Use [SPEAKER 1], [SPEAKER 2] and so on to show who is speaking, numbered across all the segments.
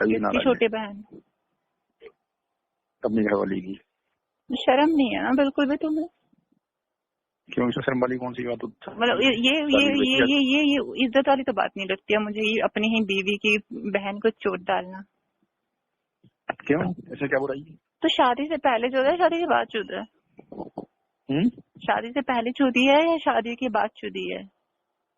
[SPEAKER 1] कभी
[SPEAKER 2] किसकी
[SPEAKER 1] नाराज है
[SPEAKER 2] छोटी बहन?
[SPEAKER 1] अपनी घर वाली की।
[SPEAKER 2] शर्म नहीं है ना बिल्कुल भी तुम्हें?
[SPEAKER 1] क्यों, इसमें शर्म वाली कौन सी बात
[SPEAKER 2] मतलब
[SPEAKER 1] होती है? शादी में बेटी
[SPEAKER 2] ये इज्जत वाली तो बात नहीं लगती है मुझे, ये अपनी ही बीवी की बहन को चोट डालना।
[SPEAKER 1] क्यों, ऐसे क्या बुराई है?
[SPEAKER 2] तो शादी से पहले चुदा है, शादी के बाद चुदा है? शादी से पहले चुदी है या शादी के बाद चुदी है?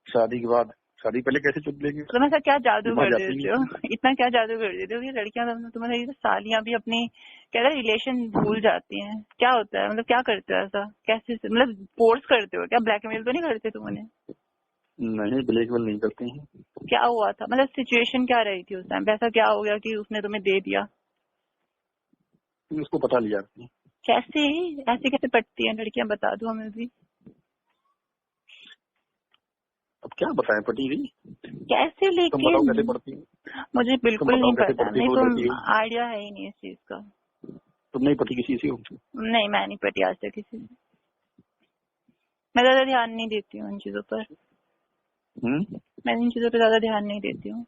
[SPEAKER 1] शादी के बाद। शादी पहले कैसे चुद लेंगे?
[SPEAKER 2] तुम ऐसा क्या जादू
[SPEAKER 1] वहाँ
[SPEAKER 2] कर
[SPEAKER 1] जाती
[SPEAKER 2] देते
[SPEAKER 1] नहीं
[SPEAKER 2] हो?
[SPEAKER 1] थी।
[SPEAKER 2] इतना क्या जादू कर देते हो कि लड़कियां तुम्हारी सालियां भी अपनी कहते हैं रिलेशन भूल जाती हैं? क्या होता है, मतलब क्या करते हो ऐसा? कैसे मतलब फोर्स करते हो क्या? ब्लैकमेल तो नहीं करते तुम उन्हें?
[SPEAKER 1] नहीं, ब्लैकमेल नहीं करते हैं।
[SPEAKER 2] क्या हुआ था, मतलब सिचुएशन क्या रही थी उस टाइम? ऐसा क्या हो गया कि उसने तुम्हें दे दिया?
[SPEAKER 1] उसको पता लिया आपने।
[SPEAKER 2] कैसे? ऐसे कैसे पटती हैं लड़कियां, बता दो हमें भी।
[SPEAKER 1] अब क्या बताएं, पटी गई।
[SPEAKER 2] कैसे
[SPEAKER 1] तुम बताओ
[SPEAKER 2] लेकिन?
[SPEAKER 1] कैसे पड़ती है?
[SPEAKER 2] मुझे
[SPEAKER 1] तुम
[SPEAKER 2] बिल्कुल
[SPEAKER 1] बताओ
[SPEAKER 2] नहीं
[SPEAKER 1] कैसे
[SPEAKER 2] पता,
[SPEAKER 1] पड़ती है,
[SPEAKER 2] नहीं
[SPEAKER 1] कोई
[SPEAKER 2] तुम
[SPEAKER 1] लड़की हो?
[SPEAKER 2] आइडिया है ही नहीं इस चीज का।
[SPEAKER 1] तुम नहीं पटी किसी से हो?
[SPEAKER 2] नहीं, मैं नहीं पटी आज तक किसी से। मैं ज्यादा ध्यान नहीं देती हूँ इन चीजों पर। मैं इन चीजों पर ज्यादा ध्यान नहीं देती हूँ।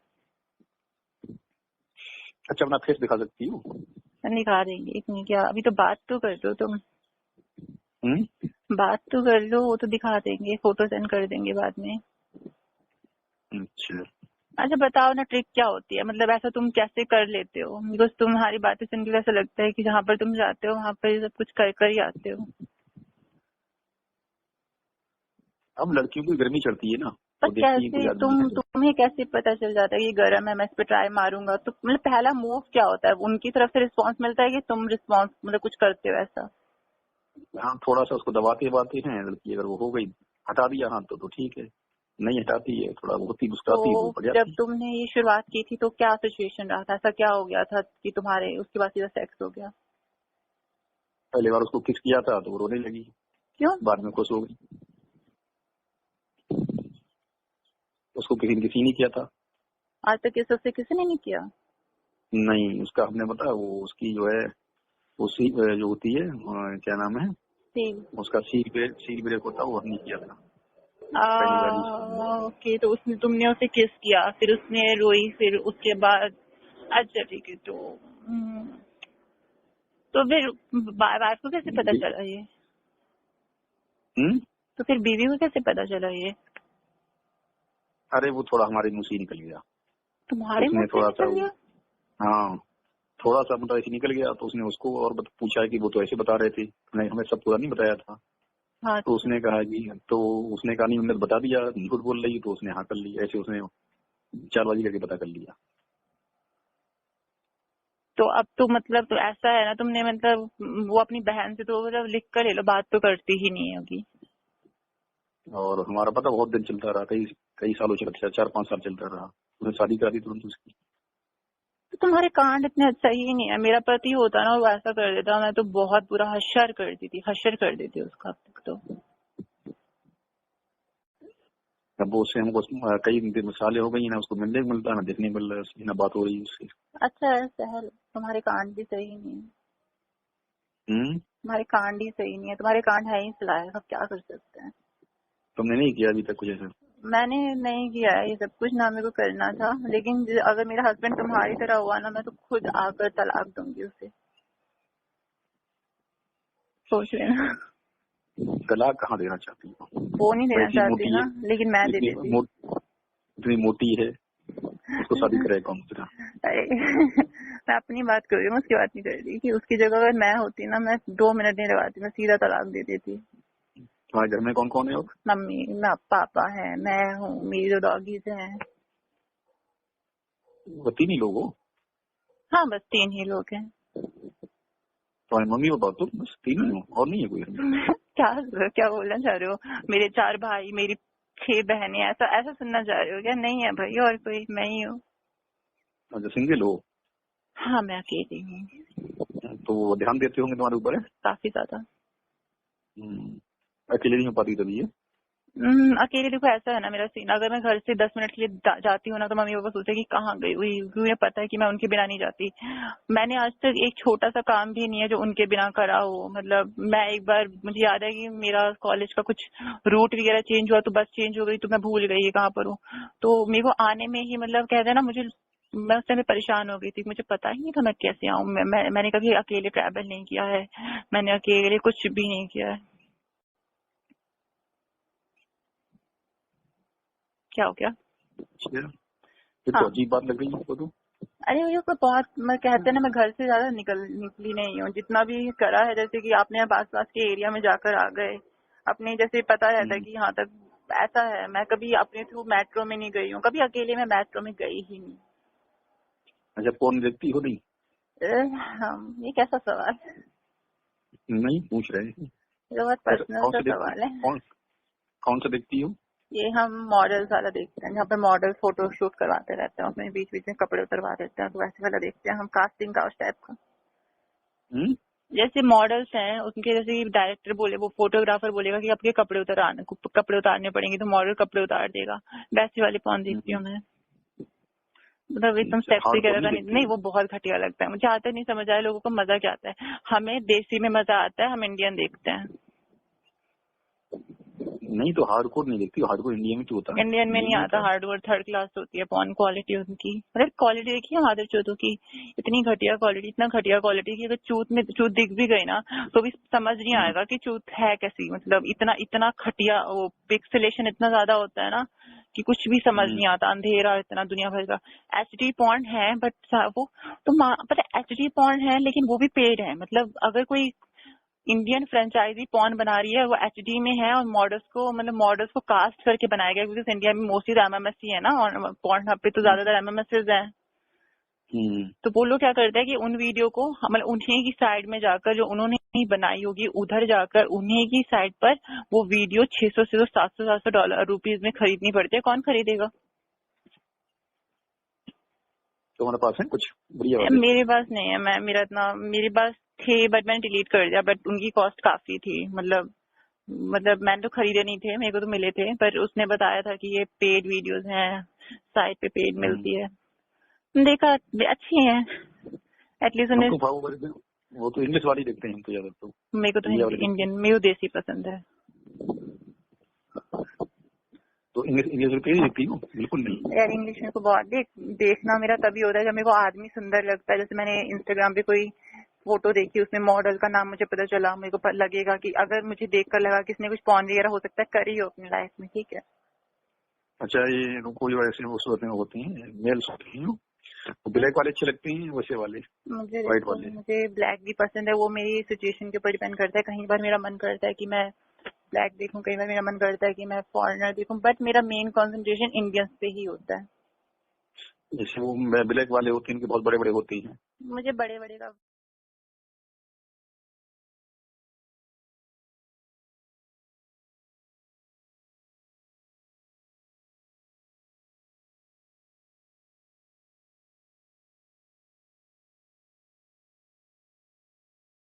[SPEAKER 1] अच्छा, अपना फेस दिखा सकती हो?
[SPEAKER 2] दिखा देंगे, इतनी क्या, अभी तो बात तो कर दो तुम।
[SPEAKER 1] हम्म।
[SPEAKER 2] बात तो कर लो, वो तो दिखा देंगे, फोटो सेंड कर देंगे बाद में।
[SPEAKER 1] अच्छा।
[SPEAKER 2] अच्छा बताओ ना, ट्रिक क्या होती है? मतलब ऐसा तुम कैसे कर लेते हो? बिकॉज तुम्हारी बातें सुन के ऐसा लगता है कि जहाँ पर तुम जाते हो वहाँ पर ये सब कुछ कर कर ही आते हो।
[SPEAKER 1] अब लड़कियों को गर्मी चढ़ती है ना,
[SPEAKER 2] पर
[SPEAKER 1] वो देखती है कोई
[SPEAKER 2] कैसे
[SPEAKER 1] आदमी है तो।
[SPEAKER 2] तुम्हें कैसे पता चल जाता है कि गर्म है, मैं इस पे ट्राई मारूंगा? तो मतलब पहला मूव क्या होता है? उनकी तरफ से रिस्पांस मिलता है कि तुम रिस्पांस मतलब कुछ करते हो ऐसा?
[SPEAKER 1] हाँ, थोड़ा सा उसको दबाते दबाते हैं लड़की, अगर वो हो गई हटा दिया हाथ तो ठीक है। नहीं हटाती है, थोड़ा बहुत ही मुस्कुराती है तो
[SPEAKER 2] तो
[SPEAKER 1] पड़
[SPEAKER 2] जब
[SPEAKER 1] जाती है।
[SPEAKER 2] तुमने ये शुरुआत की थी तो क्या सिचुएशन रहा था? ऐसा क्या हो गया था कि तुम्हारे उसके बाद सीधा सेक्स हो गया?
[SPEAKER 1] पहली बार उसको किस किया था तो वो रोने लगी,
[SPEAKER 2] क्यों?
[SPEAKER 1] बाद में खुश हो गई। उसको किसी ने किया था।
[SPEAKER 2] आज तक इस सबसे किसी ने नहीं किया?
[SPEAKER 1] नहीं, उसका हमने बताया, वो उसकी जो है उसी जो होती है क्या नाम है
[SPEAKER 2] सेम।
[SPEAKER 1] उसका, सील ब्रेक होता है, वो हमने किया था पहली बार ही।
[SPEAKER 2] ओके, तो उसने तुमने उसे किस किया, फिर उसने रोई, फिर उसके बाद? अच्छा ठीक है, तो फिर वाइफ को कैसे पता चला ये?
[SPEAKER 1] हम्म।
[SPEAKER 2] तो फिर बीवी को कैसे पता चला ये?
[SPEAKER 1] अरे वो थोड़ा हमारे मुंह से ही निकल गया।
[SPEAKER 2] तुम्हारे मुंह
[SPEAKER 1] उसने
[SPEAKER 2] से
[SPEAKER 1] थोड़ा सा,
[SPEAKER 2] निकल गया?
[SPEAKER 1] हाँ, थोड़ा सा मतलब ऐसे निकल गया, तो उसने उसको और पूछा कि वो तो ऐसे बता रहे थे, नहीं हमें सब पूरा नहीं बताया था।
[SPEAKER 2] हाँ,
[SPEAKER 1] तो उसने कहा नहीं, उन्होंने बता दिया झूठ बोल रही, तो उसने हाँ कर ली, ऐसे उसने चालबाजी करके पता कर लिया।
[SPEAKER 2] तो अब तो मतलब तो ऐसा है ना, तुमने मतलब वो अपनी बहन से तो मतलब लिख कर ले लो, बात तो करती ही नहीं होगी।
[SPEAKER 1] और हमारा पता बहुत दिन चलता रहा, कई कई सालों चलता, 4-5 साल चलता रहा। उसने शादी करा दी तुरंत उसकी।
[SPEAKER 2] तो तुम्हारे कांड इतने सही ही नहीं है। मेरा पति होता ना, वो ऐसा कर देता, मैं तो बहुत बुरा हशर कर देती, हशर कर देती उसका अब तक तो।
[SPEAKER 1] अब वो उससे हमको कई सालें हो गई ना, उसको मिलने को मिलता है ना, देखने को मिल रहा है उसकी, ना बात हो रही है उससे।
[SPEAKER 2] अच्छा है सहल, तुम्हारे कांड भी सही नहीं है। तुम्हारे कांड ही सही नहीं है, तुम्हारे कांड है ही लायक, अब क्या कर सकते हैं।
[SPEAKER 1] तुमने नहीं किया अभी तक कुछ ऐसा?
[SPEAKER 2] मैंने नहीं किया है ये सब कुछ, ना मेरे को करना था, लेकिन अगर मेरा हस्बैंड तुम्हारी तरह हुआ ना, मैं तो खुद आकर तलाक दूंगी उसे। सोच लेना।
[SPEAKER 1] तलाक कहाँ देना चाहती हो?
[SPEAKER 2] वो नहीं देना
[SPEAKER 1] वैसी
[SPEAKER 2] चाहती
[SPEAKER 1] मोटी
[SPEAKER 2] ना,
[SPEAKER 1] है,
[SPEAKER 2] लेकिन मैं दे
[SPEAKER 1] इतनी
[SPEAKER 2] देती।
[SPEAKER 1] इतनी मोटी है, उसको शादी करे कौन सा?
[SPEAKER 2] अरे मैं अपनी बात कर रही हूँ, उसकी बात नहीं कर रही कि उसकी जगह अगर मैं होती ना, मैं 2 मिनट नहीं लगाती, मैं सीधा तलाक दे देती।
[SPEAKER 1] तुम्हारे घर में कौन कौन है और?
[SPEAKER 2] मम्मी, पापा है, मैं हूँ, मेरी 2 डॉगीज हैं।
[SPEAKER 1] वो 3 ही लोग हो?
[SPEAKER 2] हाँ, बस 3 ही लोग हैं।
[SPEAKER 1] तुम्हारी मम्मी और तुम, बस 3 ही हो और नहीं है कोई घर में?
[SPEAKER 2] क्या क्या बोलना चाह रहे हो? मेरे 4 भाई, मेरी 6 बहनें, ऐसा ऐसा सुनना चाह रहे हो क्या? नहीं है भाई, और कोई, मैं ही हूँ।
[SPEAKER 1] अच्छा, सिंगल हो?
[SPEAKER 2] हाँ, मैं अकेली हूँ।
[SPEAKER 1] तो वो ध्यान देते होंगे तुम्हारे ऊपर है?
[SPEAKER 2] काफी ज्यादा।
[SPEAKER 1] अकेले नहीं हो पाती तभी है?
[SPEAKER 2] अकेले देखो, ऐसा है ना मेरा सीन, अगर मैं घर से 10 मिनट के लिए जाती हूँ ना, तो मम्मी पापा सोचते हैं कि कहाँ गई हुई, क्योंकि मुझे पता है कि मैं उनके बिना नहीं जाती। मैंने आज तक एक छोटा सा काम भी नहीं है जो उनके बिना करा हो। मतलब मैं एक बार, मुझे याद है कि मेरा कॉलेज का कुछ रूट वगैरह चेंज हुआ, तो बस चेंज हो गई, तो मैं भूल गई कहाँ पर हूँ। तो मेरे को आने में ही, मतलब कहते हैं ना, मुझे मैं उस टाइम पे परेशान हो गई थी, मुझे पता ही नहीं था मैं कैसे आऊँ। मैंने कभी अकेले ट्रैवल नहीं किया है, मैंने अकेले कुछ भी नहीं किया है। क्या हो गया?
[SPEAKER 1] फिर तो
[SPEAKER 2] हाँ,
[SPEAKER 1] अजीब बात लग रही है आपको तो।
[SPEAKER 2] अरे ये तो बहुत, मैं कहते हैं ना, मैं घर से ज्यादा निकली नहीं हूँ। जितना भी करा है, जैसे कि आपने अब आस पास के एरिया में जाकर आ गए, अपने जैसे पता रहता है कि यहाँ तक ऐसा है। मैं कभी अपने थ्रू मेट्रो में नहीं गई हूँ, कभी अकेले में मेट्रो में गई ही नहीं।
[SPEAKER 1] अच्छा, फोन देखती हो नहीं?
[SPEAKER 2] ये कैसा सवाल?
[SPEAKER 1] नहीं पूछ रहे हैं।
[SPEAKER 2] ये बहुत
[SPEAKER 1] ऐसा
[SPEAKER 2] पर्सनल
[SPEAKER 1] कौन
[SPEAKER 2] सा
[SPEAKER 1] सा देखती,
[SPEAKER 2] सवाल है।
[SPEAKER 1] कौन सा देखती हो?
[SPEAKER 2] ये हम मॉडल्स वाला देखते हैं, जहाँ पे मॉडल फोटो शूट करवाते रहते हैं, उसमें बीच बीच में कपड़े उतरवा देते हैं, तो वैसे वाला देखते हैं हम, कास्टिंग काउच टाइप का। जैसे मॉडल्स हैं उनके, जैसे डायरेक्टर बोले, वो फोटोग्राफर बोलेगा कि आपके कपड़े उतारने पड़ेंगे, तो मॉडल कपड़े उतार देगा, वैसे वाले पॉन देखती हूँ मैं। मतलब एकदम सेक्सी
[SPEAKER 1] हार्डकोर
[SPEAKER 2] कलर
[SPEAKER 1] नहीं
[SPEAKER 2] का नहीं,
[SPEAKER 1] देखती
[SPEAKER 2] नहीं,
[SPEAKER 1] हो?
[SPEAKER 2] वो बहुत घटिया लगता है मुझे। आता नहीं समझ आया लोगों को मजा क्या आता है। हमें देसी में मजा आता है, हम इंडियन देखते हैं।
[SPEAKER 1] नहीं तो हार्डकोर नहीं देखती हो? हार्डकोर इंडिया में क्यों होता है?
[SPEAKER 2] इंडियन में
[SPEAKER 1] इंडिया
[SPEAKER 2] नहीं
[SPEAKER 1] में
[SPEAKER 2] आता,
[SPEAKER 1] होता है।
[SPEAKER 2] हार्डवेयर थर्ड क्लास होती है पॉन क्वालिटी उनकी। मतलब क्वालिटी देखिए मादर चौथों की, इतनी घटिया क्वालिटी, इतना घटिया क्वालिटी कि अगर चूत दिख भी गई ना तो भी समझ नहीं आएगा कि चूत है कैसी। मतलब इतना इतना घटिया, वो पिक्सेलेशन इतना ज्यादा होता है ना कि कुछ भी समझ नहीं आता, अंधेरा इतना दुनिया भर का। एचडी पॉन है बट वो तो पता है, एचडी पॉन है लेकिन वो भी पेड है। मतलब अगर कोई इंडियन फ्रेंचाइजी पॉन बना रही है, वो एचडी में है, और मॉडल्स को कास्ट करके बनाया गया, क्योंकि इंडिया में मोस्टली एमएमएस है ना, और पॉन हब पे तो ज्यादातर एमएमएस है। तो वो लोग क्या करते हैं कि उन वीडियो को, मतलब उन्हीं की साइड में जाकर, जो उन्होंने नहीं बनाई होगी, उधर जाकर उन्हीं की साइड पर वो वीडियो 600 से 700 डॉलर रुपीज में खरीदनी पड़ती है। कौन खरीदेगा?
[SPEAKER 1] तुम्हारे पास है कुछ बढ़िया वाले?
[SPEAKER 2] मेरे पास नहीं है, मेरे पास थे बट मैंने डिलीट कर दिया। बट उनकी कॉस्ट काफी थी। मतलब मैंने तो खरीदे नहीं थे, मेरे को तो मिले थे, पर उसने बताया था कि ये पेड वीडियोस हैं, साइट पे पेड मिलती है। देखा, अच्छी है, एटलीस्ट उन्हें।
[SPEAKER 1] हमको वो तो इंग्लिश वाली देखते हैं हम तो ज्यादा। तो
[SPEAKER 2] मेरे को तो
[SPEAKER 1] इंडिया वाली देखते हैं।
[SPEAKER 2] इंडियन, मेरे को देसी पसंद है।
[SPEAKER 1] तो इंग्लिश में कहीं देखती हो? बिल्कुल नहीं।
[SPEAKER 2] यार इंग्लिश मेरे को बहुत देखना मेरा तभी होता है जब मेरे को आदमी सुंदर लगता है। जैसे मैंने इंस्टाग्राम पे कोई फोटो देखी, उसमें मॉडल का नाम मुझे पता चला, मेरे को लगेगा कि अगर मुझे देखकर लगा कि इसने कुछ पॉन वगैरह हो सकता है करी हो अपनी लाइफ में, ठीक है।
[SPEAKER 1] अच्छा, ये कोई वैसे वो सूरत में होती हैं, मेल्स होती हैं, वो ब्लैक वाले अच्छे लगते हैं, वैसे वाले व्हाइट वाले?
[SPEAKER 2] मुझे ब्लैक भी पसंद है, वो मेरी सिचुएशन के ऊपर डिपेंड करता है। कहीं बार मेरा मन करता है कि मैं ब्लैक देखूं, कई बार मेरा मन करता है कि मैं फॉरेनर देखूं, बट मेरा मेन कंसंट्रेशन इंडियंस पे ही होता है।
[SPEAKER 1] जैसे वो ब्लैक वाले होते हैं, इनके बहुत बड़े बड़े होते हैं।
[SPEAKER 2] मुझे बड़े बड़े का